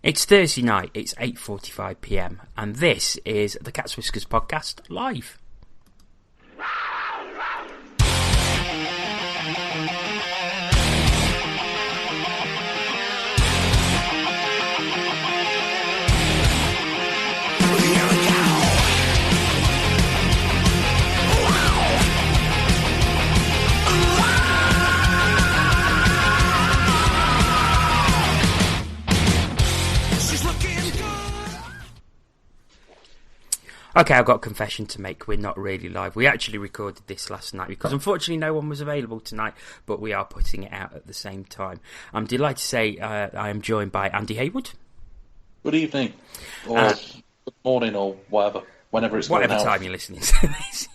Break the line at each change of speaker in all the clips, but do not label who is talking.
It's Thursday night, it's 8:45pm, and this is the Cats Whiskers podcast live. Okay, I've got a confession to make. We're not really live. We actually recorded this last night because unfortunately no one was available tonight, but we are putting it out at the same time. I'm delighted to say I am joined by Andy Haywood.
Good evening, or good morning, or whatever, whenever it's going out.
Whatever time you're listening to this.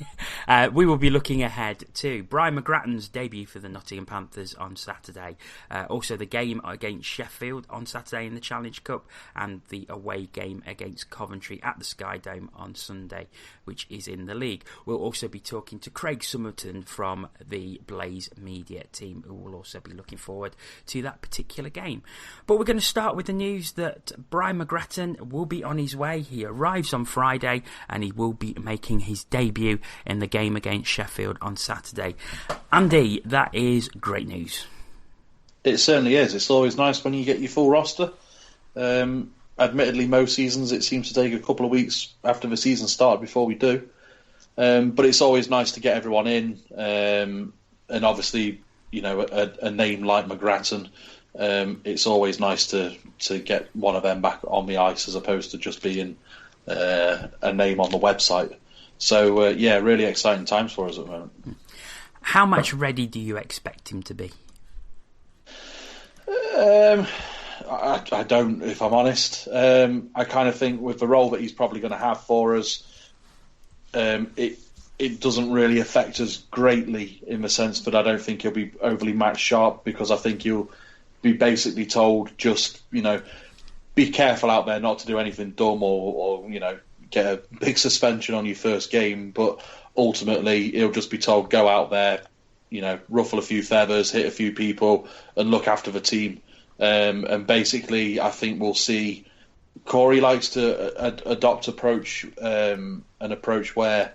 We will be looking ahead to Brian McGrattan's debut for the Nottingham Panthers on Saturday. Also the game against Sheffield on Saturday in the Challenge Cup, and the away game against Coventry at the SkyDome on Sunday, which is in the league. We'll also be talking to Craig Summerton from the Blaze media team, who will also be looking forward to that particular game. But we're going to start with the news that Brian McGrattan will be on his way. He arrives on Friday and he will be making his debut in the game against Sheffield on Saturday. Andy, that is great news.
It certainly is. It's always nice when you get your full roster. Admittedly, most seasons it seems to take a couple of weeks after the season started before we do. But it's always nice to get everyone in. And obviously, you know, a name like McGrattan, it's always nice to get one of them back on the ice as opposed to just being a name on the website. So, yeah, really exciting times for us at the moment.
How much ready do you expect him to be?
I don't, if I'm honest. I kind of think with the role that he's probably going to have for us, it doesn't really affect us greatly in the sense that I don't think he'll be overly match sharp, because I think he'll be basically told just, you know, be careful out there not to do anything dumb or you know, get a big suspension on your first game. But ultimately, he'll just be told, go out there, you know, ruffle a few feathers, hit a few people, and look after the team. And basically, I think we'll see Corey likes to adopt an approach where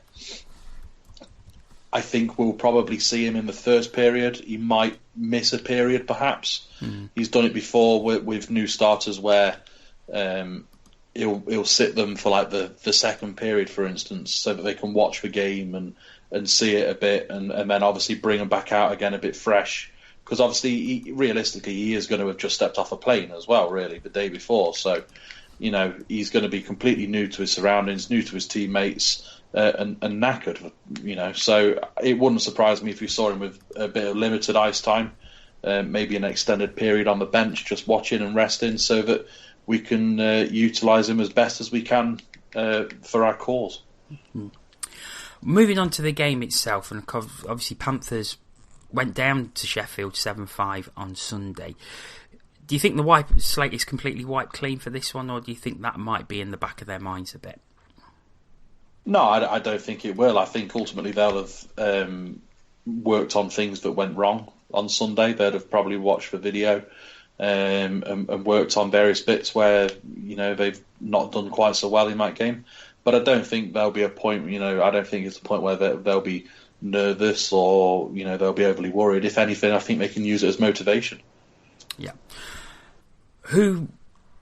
I think we'll probably see him in the first period. He might miss a period, perhaps. He's done it before with new starters where he'll sit them for like the second period, for instance, so that they can watch the game and see it a bit, and then obviously bring them back out again a bit fresh. Because obviously, realistically, he is going to have just stepped off a plane as well, really, the day before. So, you know, he's going to be completely new to his surroundings, new to his teammates, and knackered, you know. So it wouldn't surprise me if we saw him with a bit of limited ice time, maybe an extended period on the bench, just watching and resting, so that we can utilise him as best as we can for our cause.
Moving on to the game itself, and obviously Panthers went down to Sheffield 7-5 on Sunday. Do you think the slate is completely wiped clean for this one, or do you think that might be in the back of their minds a bit?
No, I don't think it will. I think ultimately they'll have worked on things that went wrong on Sunday. They'd have probably watched the video and worked on various bits where, you know, they've not done quite so well in that game. But I don't think there'll be a point, you know, I don't think it's a point where they'll be nervous or, you know, they'll be overly worried. If anything, I think they can use it as motivation. Yeah.
Who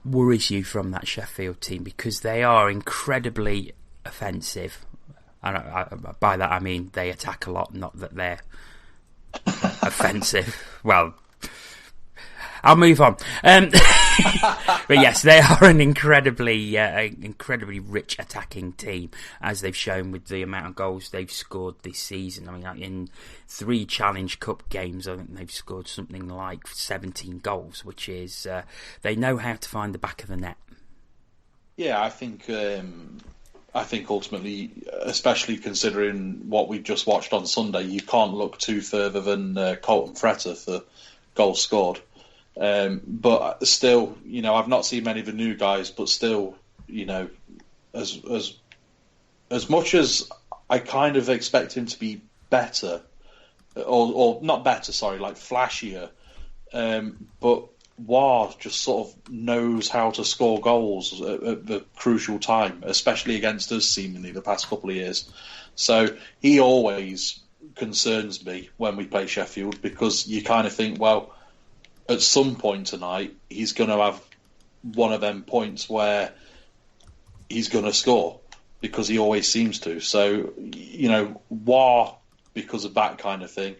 worries you from that Sheffield team? Because they are incredibly offensive. And by that I mean they attack a lot, not that they're offensive. Well, I'll move on. But yes, they are an incredibly rich attacking team, as they've shown with the amount of goals they've scored this season. I mean, in 3 Challenge Cup games, I think they've scored something like 17 goals, which is they know how to find the back of the net.
Yeah, I think ultimately, especially considering what we just watched on Sunday, you can't look too further than Colton Fretter for goals scored. But still, you know, I've not seen many of the new guys, but still, you know, as much as I kind of expect him to be better, or not better, sorry, like flashier, but War just sort of knows how to score goals at the crucial time, especially against us seemingly the past couple of years. So he always concerns me when we play Sheffield, because you kind of think, well, at some point tonight he's going to have one of them points where he's going to score, because he always seems to. So, War because of that kind of thing.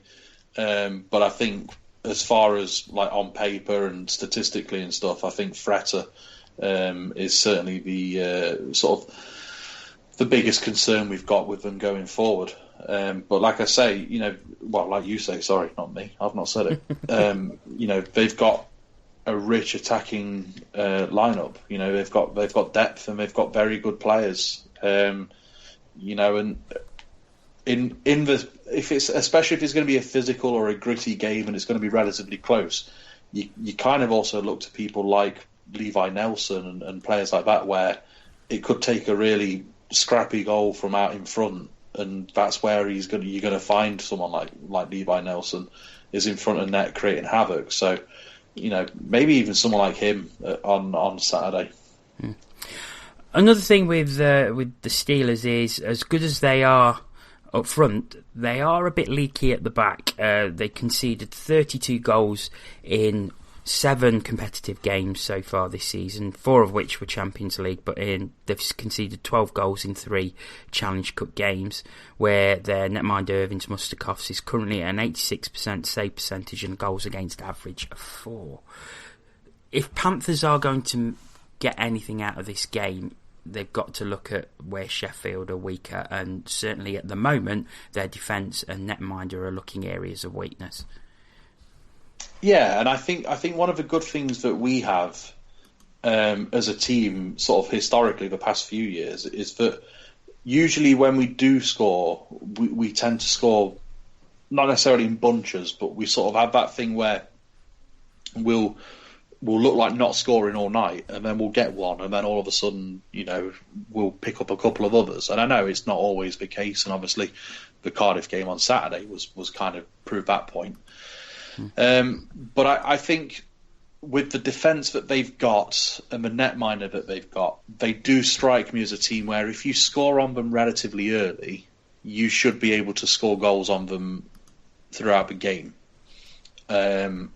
But I think, as far as like on paper and statistically and stuff, I think Fretter is certainly the sort of the biggest concern we've got with them going forward. But like I say, like you say, sorry, not me, I've not said it. They've got a rich attacking lineup. They've got depth and they've got very good players. And especially if it's going to be a physical or a gritty game and it's going to be relatively close, you kind of also look to people like Levi Nelson and players like that, where it could take a really scrappy goal from out in front, and that's where you're going to find someone like Levi Nelson is in front of net creating havoc. So, maybe even someone like him on Saturday.
Another thing with the Steelers is, as good as they are up front, they are a bit leaky at the back. They conceded 32 goals in 7 competitive games so far this season, 4 of which were Champions League, but they've conceded 12 goals in 3 Challenge Cup games, where their netminder Irving Mustakovs is currently at an 86% save percentage and goals against average of 4. If Panthers are going to get anything out of this game, they've got to look at where Sheffield are weaker, and certainly at the moment their defence and netminder are looking areas of weakness.
Yeah, and I think one of the good things that we have as a team, sort of historically the past few years, is that usually when we do score, we tend to score not necessarily in bunches, but we sort of have that thing where we'll look like not scoring all night, and then we'll get one, and then all of a sudden, we'll pick up a couple of others. And I know it's not always the case, and obviously the Cardiff game on Saturday was kind of proved that point. But I think with the defence that they've got and the netminder that they've got, they do strike me as a team where if you score on them relatively early, you should be able to score goals on them throughout the game. I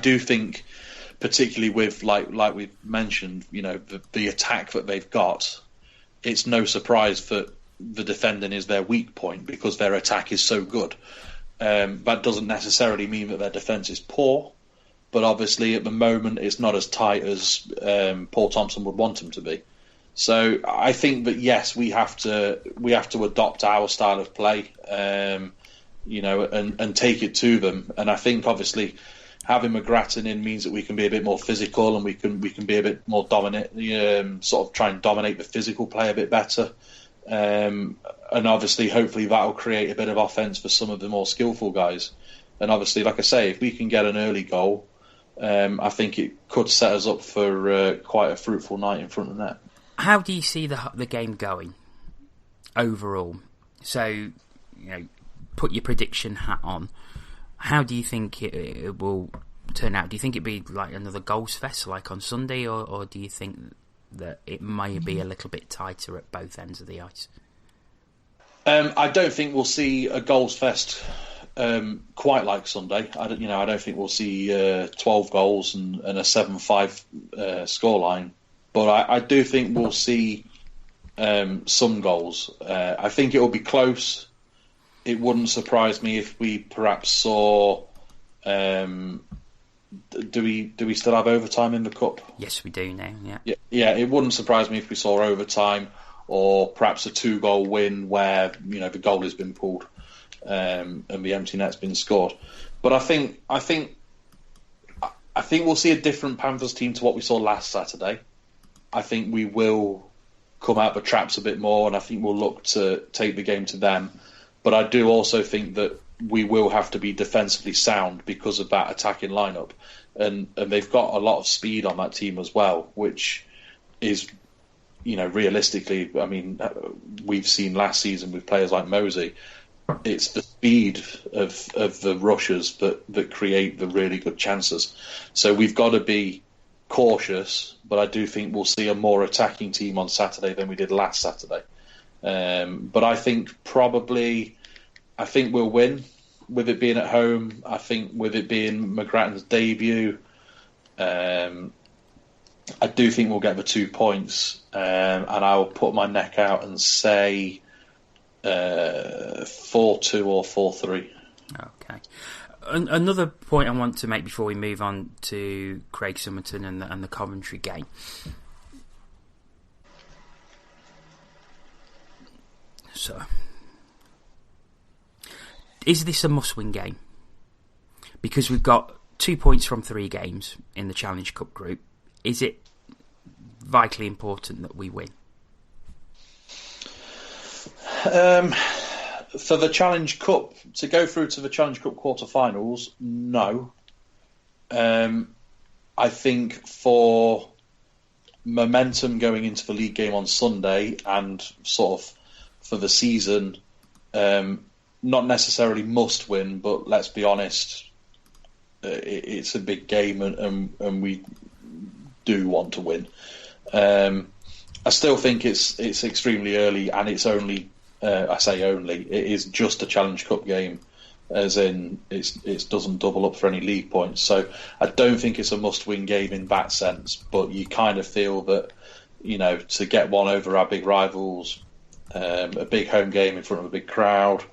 do think, particularly with like we've mentioned, the attack that they've got, it's no surprise that the defending is their weak point, because their attack is so good. That doesn't necessarily mean that their defence is poor, but obviously at the moment it's not as tight as Paul Thompson would want them to be. So I think that yes, we have to adopt our style of play, and take it to them. And I think obviously having McGrattan in means that we can be a bit more physical, and we can be a bit more dominant, sort of try and dominate the physical play a bit better. And obviously, hopefully, that'll create a bit of offence for some of the more skillful guys. And obviously, like I say, if we can get an early goal, I think it could set us up for quite a fruitful night in front of net.
How do you see the game going overall? So, put your prediction hat on. How do you think it will turn out? Do you think it'd be like another goals fest like on Sunday, or do you think that it may be a little bit tighter at both ends of the ice?
I don't think we'll see a goals fest quite like Sunday. I don't think we'll see 12 goals and a 7-5 scoreline, but I do think we'll see some goals. I think it will be close. It wouldn't surprise me if we perhaps saw. Do we still have overtime in the cup?
Yes, we do now.
Yeah. It wouldn't surprise me if we saw overtime, or perhaps a 2-goal win where the goal has been pulled and the empty net's been scored. But I think we'll see a different Panthers team to what we saw last Saturday. I think we will come out the traps a bit more, and I think we'll look to take the game to them. But I do also think that we will have to be defensively sound because of that attacking lineup, and they've got a lot of speed on that team as well, which is, realistically, I mean, we've seen last season with players like Mosey, it's the speed of the rushes that create the really good chances. So we've got to be cautious, but I do think we'll see a more attacking team on Saturday than we did last Saturday. But I think we'll win with it being at home. I think with it being McGrattan's debut, I do think we'll get the 2 points, and I'll put my neck out and say 4-2 or 4-3.
Okay. Another point I want to make before we move on to Craig Summerton and the Coventry game. So, is this a must-win game? Because we've got 2 points from 3 games in the Challenge Cup group. Is it vitally important that we win?
For the Challenge Cup, to go through to the Challenge Cup quarterfinals, no. I think for momentum going into the league game on Sunday and sort of for the season, not necessarily must win, but let's be honest, it's a big game and we do want to win. I still think it's extremely early, and it's only I say only, it is just a Challenge Cup game, as in it doesn't double up for any league points. So I don't think it's a must-win game in that sense, but you kind of feel that, to get one over our big rivals, a big home game in front of a big crowd,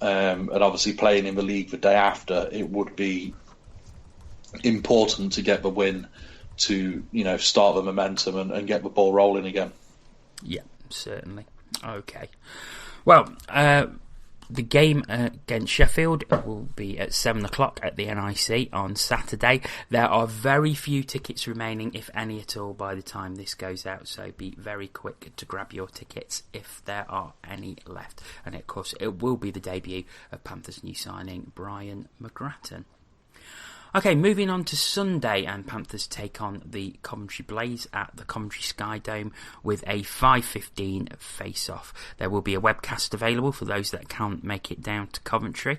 and obviously playing in the league the day after, it would be important to get the win to start the momentum and get the ball rolling again.
Yeah, certainly. Okay. Well, the game against Sheffield will be at 7 o'clock at the NIC on Saturday. There are very few tickets remaining, if any at all, by the time this goes out, so be very quick to grab your tickets if there are any left. And of course, it will be the debut of Panthers' new signing, Brain McGrattan. Okay, moving on to Sunday, and Panthers take on the Coventry Blaze at the Coventry SkyDome with a 5:15 face-off. There will be a webcast available for those that can't make it down to Coventry.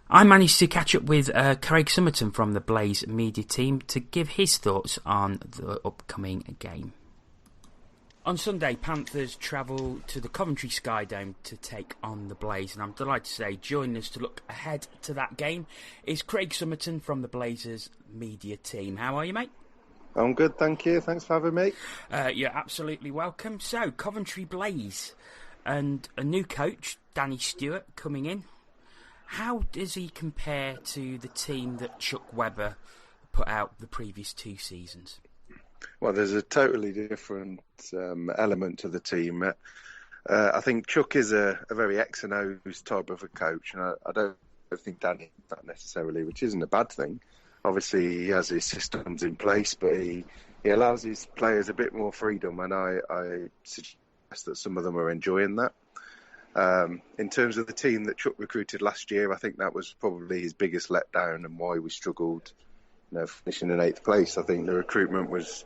I managed to catch up with Craig Summerton from the Blaze media team to give his thoughts on the upcoming game. On Sunday, Panthers travel to the Coventry SkyDome to take on the Blaze, and I'm delighted to say joining us to look ahead to that game is Craig Summerton from the Blazers media team. How are you, mate?
I'm good, thank you. Thanks for having me.
You're absolutely welcome. So, Coventry Blaze and a new coach, Danny Stewart, coming in. How does he compare to the team that Chuck Webber put out the previous 2 seasons?
Well, there's a totally different element to the team. I think Chuck is a very X and O's type of a coach, and I don't think Danny is that necessarily, which isn't a bad thing. Obviously, he has his systems in place, but he allows his players a bit more freedom, and I suggest that some of them are enjoying that. In terms of the team that Chuck recruited last year, I think that was probably his biggest letdown and why we struggled, finishing in 8th place. I think the recruitment was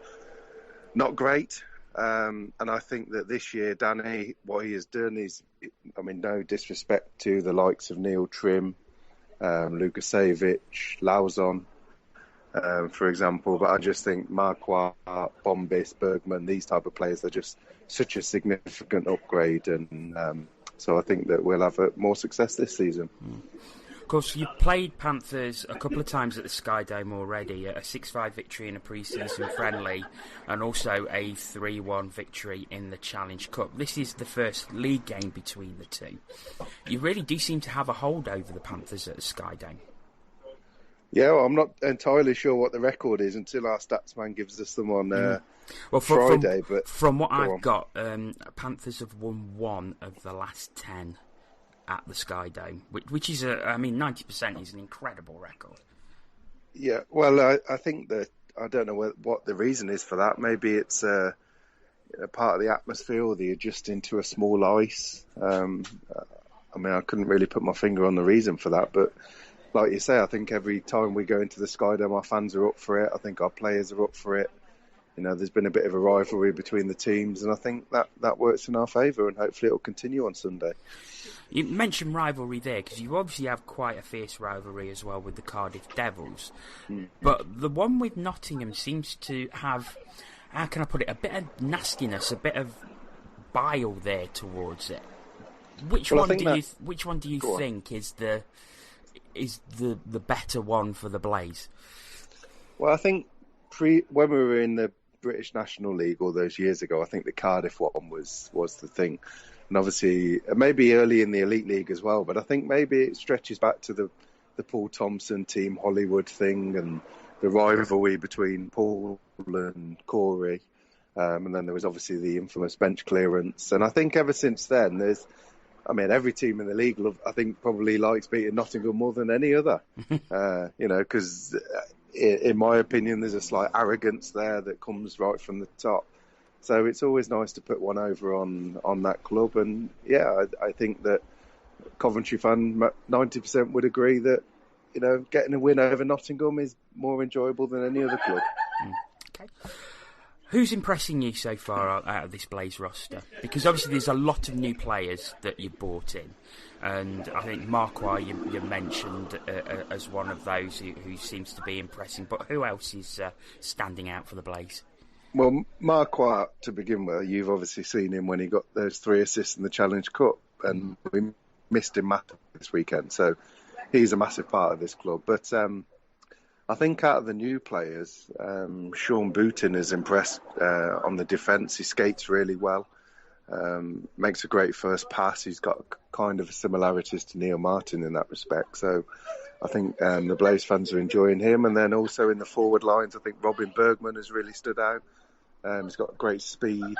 not great. And I think that this year, Danny, what he has done is, no disrespect to the likes of Neil Trim, Lukasevic, Lauzon, for example, but I just think Marquardt, Bombis, Bergman, these type of players are just such a significant upgrade. And so I think that we'll have more success this season.
Of course, you played Panthers a couple of times at the SkyDome already, a 6-5 victory in a pre-season friendly, and also a 3-1 victory in the Challenge Cup. This is the first league game between the two. You really do seem to have a hold over the Panthers at the SkyDome.
Yeah, well, I'm not entirely sure what the record is until our stats man gives us them on Friday. But
from what I've got, Panthers have won 1 of the last 10 at the SkyDome, which is 90% is an incredible record.
Yeah, well, I think that, I don't know what the reason is for that. Maybe it's a part of the atmosphere or the adjusting to a small ice. I couldn't really put my finger on the reason for that, but like you say, I think every time we go into the SkyDome, our fans are up for it. I think our players are up for it. there's been a bit of a rivalry between the teams, and I think that works in our favour, and hopefully it'll continue on Sunday.
You mentioned rivalry there, because you obviously have quite a fierce rivalry as well with the Cardiff Devils. But the one with Nottingham seems to have, how can I put it, a bit of nastiness, a bit of bile there towards it. Which one do you think is the better one for the Blaze?
Well, I think when we were in the British National League all those years ago, I think the Cardiff one was the thing. And obviously, maybe early in the Elite League as well, but I think maybe it stretches back to the Paul Thompson Team Hollywood thing and the rivalry between Paul and Corey. And then there was obviously the infamous bench clearance. And I think ever since then, every team in the league, I think, probably likes beating Nottingham more than any other. Because in my opinion, there's a slight arrogance there that comes right from the top. So it's always nice to put one over on that club. And yeah, I think that Coventry fan 90% would agree that, getting a win over Nottingham is more enjoyable than any other club.
Okay. Who's impressing you so far out of this Blaze roster? Because obviously there's a lot of new players that you've brought in. And I think Marquardt you mentioned as one of those who seems to be impressing. But who else is standing out for the Blaze?
Well, Marquardt, to begin with, you've obviously seen him when he got those 3 assists in the Challenge Cup. And we missed him massively this weekend. So he's a massive part of this club. But I think out of the new players, Sean Booton is impressed on the defence. He skates really well, makes a great first pass. He's got kind of similarities to Neil Martin in that respect. So I think the Blaze fans are enjoying him. And then also in the forward lines, I think Robin Bergman has really stood out. He's got great speed,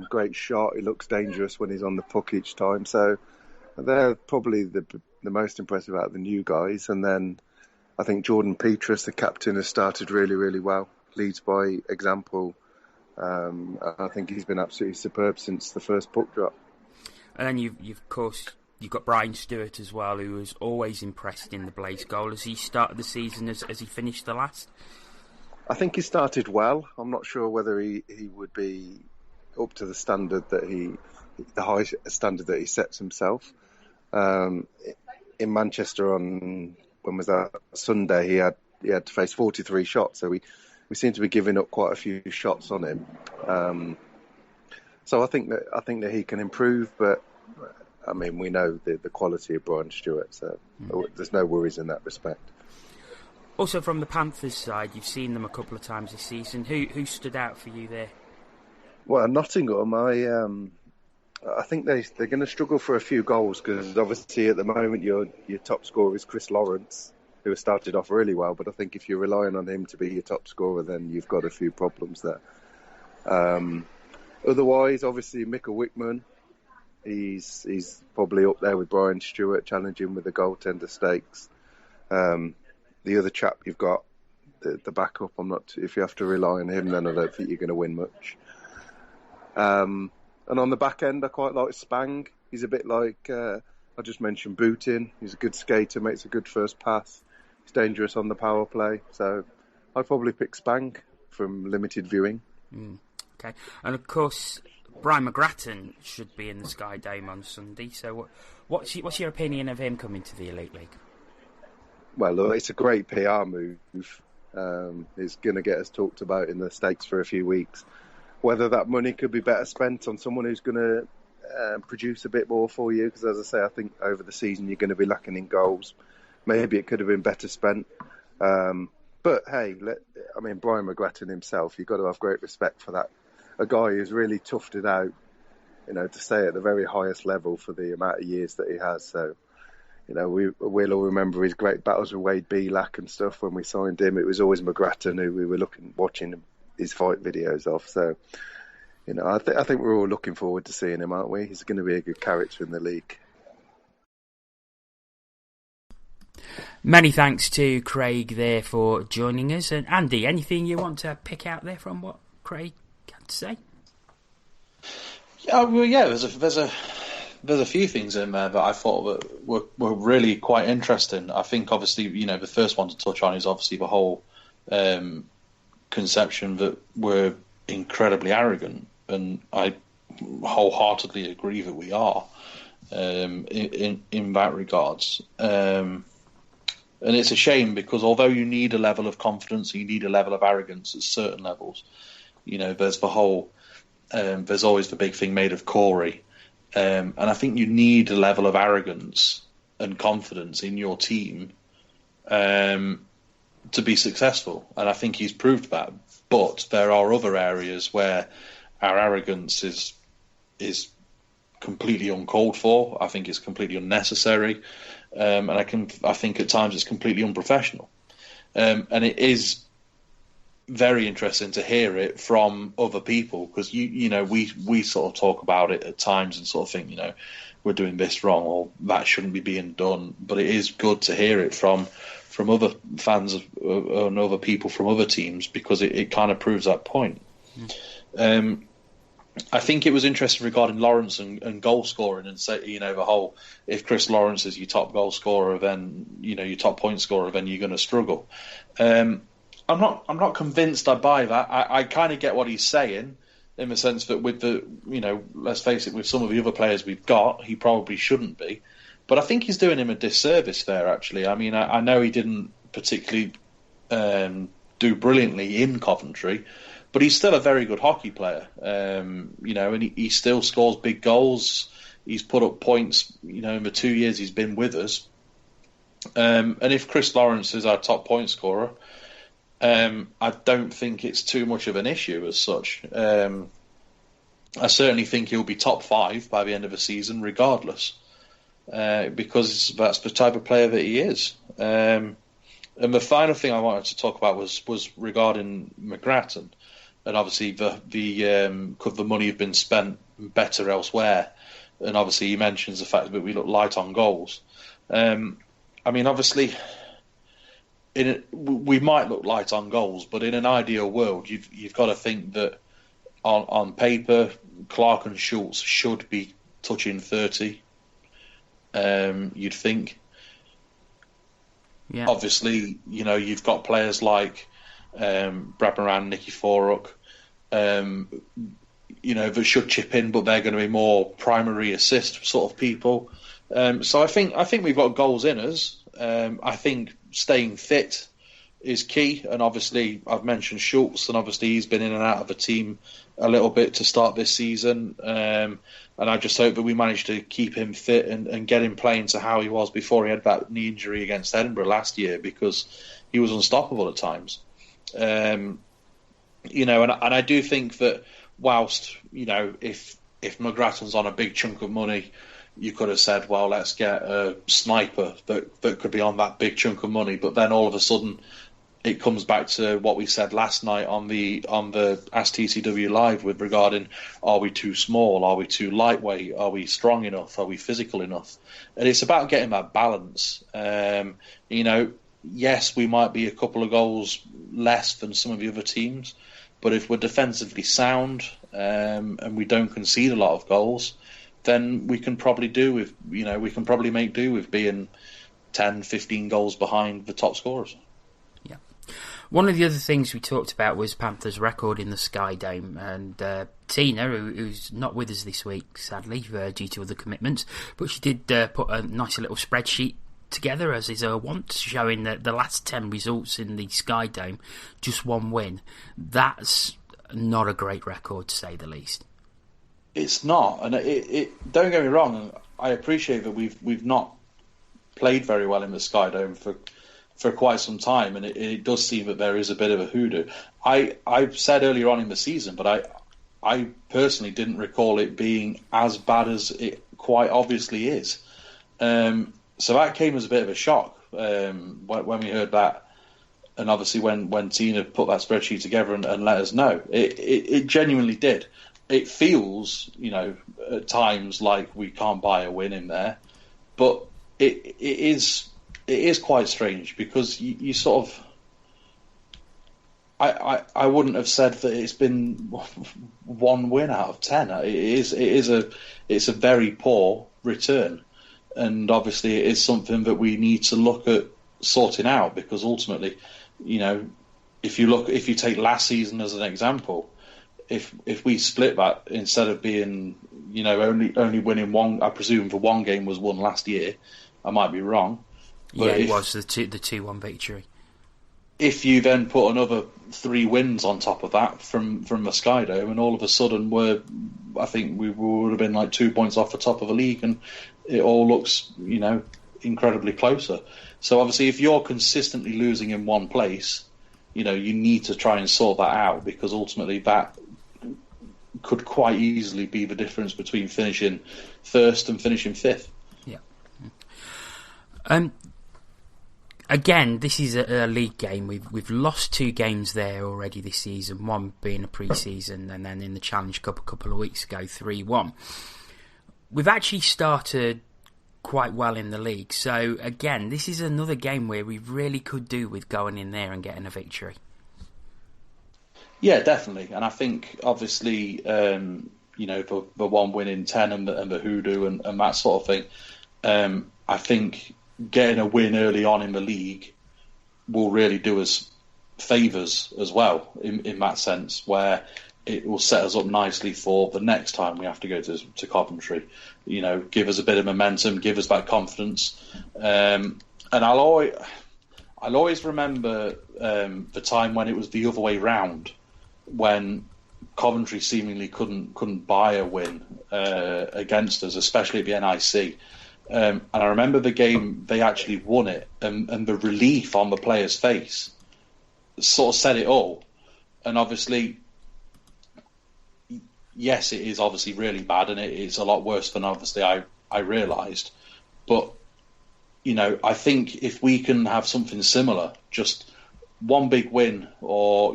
great shot. He looks dangerous when he's on the puck each time. So they're probably the most impressive out of the new guys. And then I think Jordan Petrus, the captain, has started really, really well. Leads by example. I think he's been absolutely superb since the first puck drop.
And then you've got Brian Stewart as well, who was always impressed in the Blaze goal. Has he started the season as he finished the last?
I think he started well. I'm not sure whether he would be up to the standard the high standard that he sets himself. In Manchester on, when was that, Sunday, he had to face 43 shots, so we seem to be giving up quite a few shots on him. So I think that he can improve, but we know the quality of Brian Stewart, so there's no worries in that respect.
Also from the Panthers side, you've seen them a couple of times this season. Who stood out for you there?
Well, Nottingham, I think they're going to struggle for a few goals, because obviously at the moment your top scorer is Chris Lawrence, who has started off really well, but I think if you're relying on him to be your top scorer, then you've got a few problems there. Otherwise, obviously Mikkel Wickman, he's probably up there with Brian Stewart, challenging with the goaltender stakes. The other chap you've got, the backup, if you have to rely on him, then I don't think you're going to win much. And on the back end, I quite like Spang. He's a bit like, I just mentioned Bootin. He's a good skater, makes a good first pass. He's dangerous on the power play. So I'd probably pick Spang from limited viewing.
Okay. And of course, Brian McGrattan should be in the SkyDome on Sunday. So what's your opinion of him coming to the Elite League?
Well, look, it's a great PR move. It's going to get us talked about in the States for a few weeks. Whether that money could be better spent on someone who's going to produce a bit more for you, because as I say, I think over the season you're going to be lacking in goals. Maybe it could have been better spent. But hey, Brian McGrattan himself, you've got to have great respect for that. A guy who's really toughed it out, to stay at the very highest level for the amount of years that he has. So, we'll all remember his great battles with Wade Belak and stuff when we signed him. It was always McGrattan who we were watching his fight videos of. So, I think we're all looking forward to seeing him, aren't we? He's going to be a good character in the league.
Many thanks to Craig there for joining us. And Andy, anything you want to pick out there from what Craig had to say?
There's a few things in there that I thought were really quite interesting. I think obviously, the first one to touch on is obviously the whole conception that we're incredibly arrogant, and I wholeheartedly agree that we are in that regards. And it's a shame because although you need a level of confidence, you need a level of arrogance at certain levels. There's the whole, there's always the big thing made of Corey. And I think you need a level of arrogance and confidence in your team to be successful. And I think he's proved that. But there are other areas where our arrogance is completely uncalled for. I think it's completely unnecessary. And I think at times it's completely unprofessional. And it is very interesting to hear it from other people because we sort of talk about it at times and sort of think we're doing this wrong or that shouldn't be being done. But it is good to hear it from other fans and other people from other teams because it kind of proves that point. I think it was interesting regarding Lawrence and goal scoring and say, the whole, if Chris Lawrence is your top goal scorer, then, your top point scorer, then you're going to struggle. I'm not convinced I buy that. I kind of get what he's saying in the sense that with the, let's face it, with some of the other players we've got, he probably shouldn't be. But I think he's doing him a disservice there, actually. I mean, I know he didn't particularly do brilliantly in Coventry, but he's still a very good hockey player, and he still scores big goals. He's put up points, in the 2 years he's been with us. And if Chris Lawrence is our top point scorer, I don't think it's too much of an issue as such. I certainly think he'll be top 5 by the end of the season, regardless, because that's the type of player that he is. And the final thing I wanted to talk about was regarding McGrattan. And obviously, could the money have been spent better elsewhere? And obviously, he mentions the fact that we look light on goals. I mean, obviously, we might look light on goals, but in an ideal world, you've got to think that on paper, Clark and Schultz should be touching 30. You'd think.
Yeah.
Obviously, you've got players like Brad Moran, Nicky Foruk, that should chip in, but they're going to be more primary assist sort of people. So I think we've got goals in us. I think staying fit is key, and obviously I've mentioned Schultz, and obviously he's been in and out of the team a little bit to start this season. And I just hope that we manage to keep him fit and get him playing to how he was before he had that knee injury against Edinburgh last year, because he was unstoppable at times. And I do think that whilst, if McGrattan's on a big chunk of money, you could have said, well, let's get a sniper that could be on that big chunk of money. But then all of a sudden, it comes back to what we said last night on the Ask TCW Live with regarding, are we too small? Are we too lightweight? Are we strong enough? Are we physical enough? And it's about getting that balance. Yes, we might be a couple of goals less than some of the other teams, but if we're defensively sound and we don't concede a lot of goals, then we can probably make do with being 10, 15 goals behind the top scorers.
Yeah. One of the other things we talked about was Panthers' record in the SkyDome, and Tina, who's not with us this week, sadly, due to other commitments, but she did put a nice little spreadsheet together, as is her wont, showing that the last 10 results in the SkyDome, just one win. That's not a great record, to say the least.
It's not, and it don't get me wrong, I appreciate that we've not played very well in the SkyDome for quite some time, and it does seem that there is a bit of a hoodoo. I said earlier on in the season, but I personally didn't recall it being as bad as it quite obviously is. So that came as a bit of a shock when we heard that, and obviously when Tina put that spreadsheet together and let us know, it genuinely did. It feels, at times like we can't buy a win in there, but it is quite strange because you sort of. I wouldn't have said that it's been one win out of 10. It's a very poor return, and obviously it is something that we need to look at sorting out, because ultimately, if you take last season as an example, if we split that, instead of being, only winning one, I presume for one game was won last year. I might be wrong.
But it was the 2-1 victory.
If you then put another 3 wins on top of that from the SkyDome, and all of a sudden I think we would have been like 2 points off the top of the league, and it all looks, incredibly closer. So obviously, if you're consistently losing in one place, you need to try and sort that out, because ultimately that could quite easily be the difference between finishing first and finishing fifth.
Yeah. Again, this is a league game. We've lost 2 games there already this season, one being a pre-season, and then in the Challenge Cup a couple of weeks ago, 3-1. We've actually started quite well in the league. So, again, this is another game where we really could do with going in there and getting a victory.
Yeah, definitely. And I think, obviously, the one win in 10 and the hoodoo and that sort of thing, I think getting a win early on in the league will really do us favours as well, in that sense, where it will set us up nicely for the next time we have to go to Coventry. Give us a bit of momentum, give us that confidence. And I'll always remember the time when it was the other way round, when Coventry seemingly couldn't buy a win against us, especially at the NIC. And I remember the game they actually won it, and the relief on the player's face sort of said it all. And obviously, yes, it is obviously really bad, and it's a lot worse than obviously I realised. But, I think if we can have something similar, just one big win, or,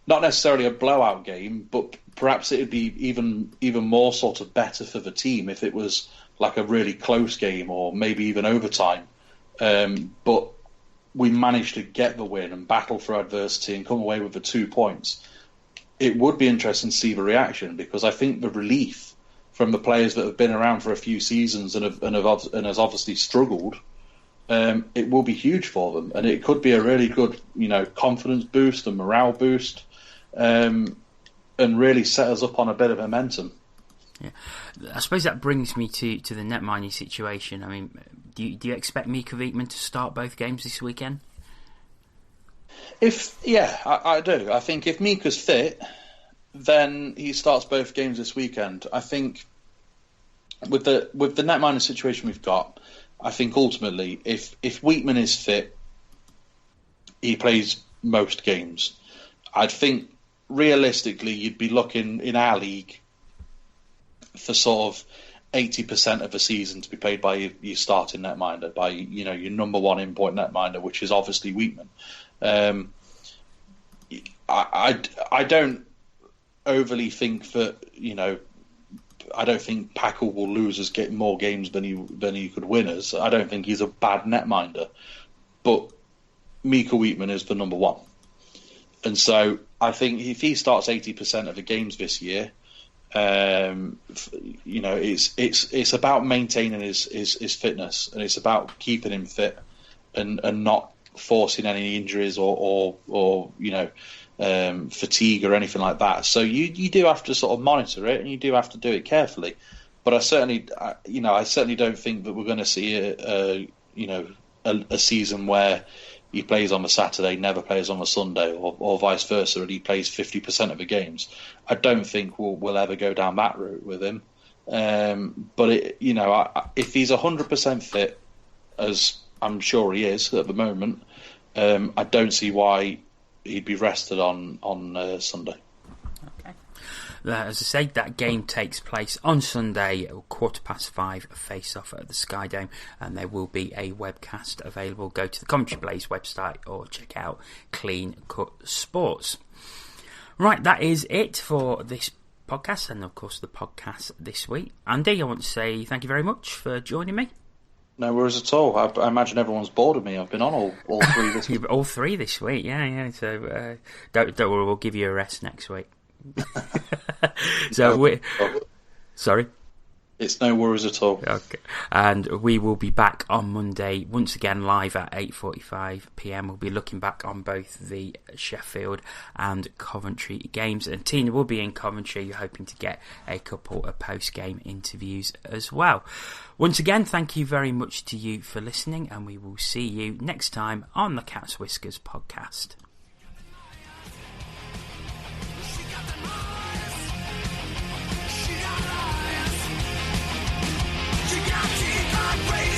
not necessarily a blowout game, but perhaps it would be even more sort of better for the team if it was like a really close game, or maybe even overtime. But we managed to get the win and battle through adversity and come away with the 2 points. It would be interesting to see the reaction, because I think the relief from the players that have been around for a few seasons and has obviously struggled, it will be huge for them, and it could be a really good, confidence boost and morale boost, and really set us up on a bit of momentum.
Yeah, I suppose that brings me to the netminder situation. I mean, do you expect Mika Wietman to start both games this weekend?
I do. I think if Mika's fit, then he starts both games this weekend. I think with the netminder situation we've got, I think ultimately if Wietman is fit, he plays most games. I think realistically you'd be looking in our league for sort of 80% of the season to be played by your starting netminder, by your number one in-point netminder, which is obviously Wietman. I don't overly think that I don't think Packle will lose us get more games than he could win us. I don't think he's a bad netminder, but Mika Wietman is the number one, and so I think if he starts 80% of the games this year, it's about maintaining his fitness, and it's about keeping him fit and not forcing any injuries or fatigue or anything like that. So you do have to sort of monitor it, and you do have to do it carefully. But I certainly don't think that we're going to see a season where he plays on the Saturday, never plays on the Sunday, or vice versa, and he plays 50% of the games. I don't think we'll ever go down that route with him. But if he's 100% fit, as I'm sure he is at the moment, I don't see why he'd be rested on Sunday.
Okay. As I say, that game takes place on Sunday, 5:15, face-off at the SkyDome, and there will be a webcast available. Go to the Coventry Blaze website or check out Clean Cut Sports. Right, that is it for this podcast, and of course the podcast this week. Andy, I want to say thank you very much for joining me.
No worries at all. I imagine everyone's bored of me. I've been on all 3 this week.
All 3 this week, yeah. So don't worry, we'll give you a rest next week. Sorry.
It's no worries at all.
Okay. And we will be back on Monday, once again live at 8:45 p.m. We'll be looking back on both the Sheffield and Coventry games. And Tina will be in Coventry. You're hoping to get a couple of post-game interviews as well. Once again, thank you very much to you for listening, and we will see you next time on the Cats Whiskers podcast. She got teeth like